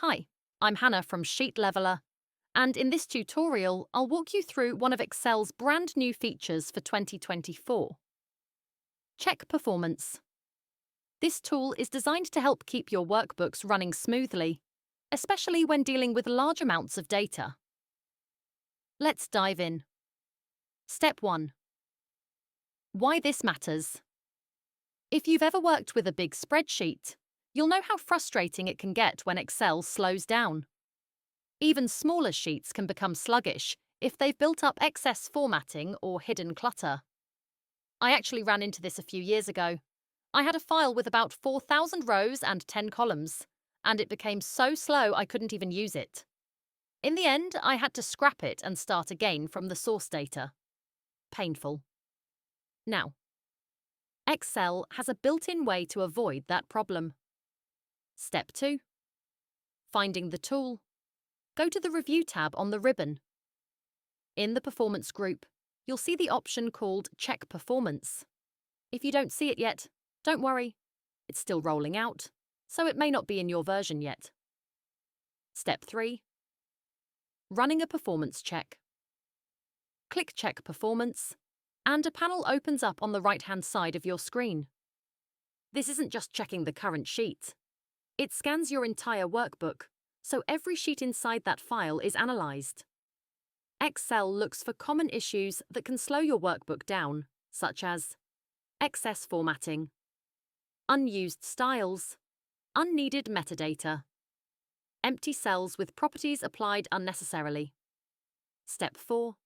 Hi, I'm Hannah from Sheet Leveler, and in this tutorial, I'll walk you through one of Excel's brand new features for 2024. Check Performance. This tool is designed to help keep your workbooks running smoothly, especially when dealing with large amounts of data. Let's dive in. Step 1. Why this matters. If you've ever worked with a big spreadsheet, you'll know how frustrating it can get when Excel slows down. Even smaller sheets can become sluggish if they've built up excess formatting or hidden clutter. I actually ran into this a few years ago. I had a file with about 4,000 rows and 10 columns, and it became so slow I couldn't even use it. In the end, I had to scrap it and start again from the source data. Painful. Now, Excel has a built-in way to avoid that problem. Step 2. Finding the tool. Go to the Review tab on the ribbon. In the Performance group, you'll see the option called Check Performance. If you don't see it yet, don't worry. It's still rolling out, so it may not be in your version yet. Step 3. Running a performance check. Click Check Performance, and a panel opens up on the right-hand side of your screen. This isn't just checking the current sheet. It scans your entire workbook, so every sheet inside that file is analysed. Excel looks for common issues that can slow your workbook down, such as excess formatting, unused styles, unneeded metadata, empty cells with properties applied unnecessarily. Step 4.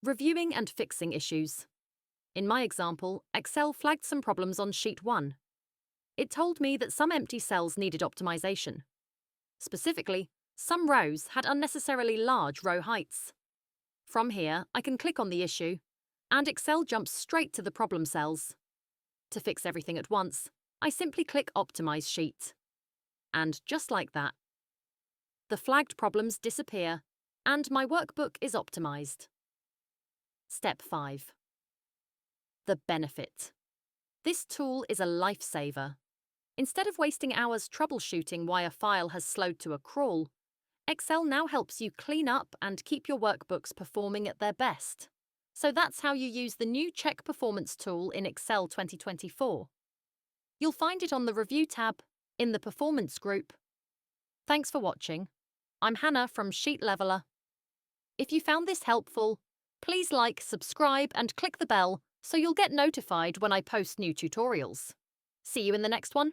Reviewing and fixing issues. In my example, Excel flagged some problems on sheet 1. It told me that some empty cells needed optimization. Specifically, some rows had unnecessarily large row heights. From here, I can click on the issue, and Excel jumps straight to the problem cells. To fix everything at once, I simply click Optimize Sheet. And just like that, the flagged problems disappear, and my workbook is optimized. Step 5. The benefit. This tool is a lifesaver. Instead of wasting hours troubleshooting why a file has slowed to a crawl, Excel now helps you clean up and keep your workbooks performing at their best. So that's how you use the new Check Performance tool in Excel 2024. You'll find it on the Review tab, in the Performance group. Thanks for watching. I'm Hannah from Sheet Leveler. If you found this helpful, please like, subscribe, and click the bell so you'll get notified when I post new tutorials. See you in the next one.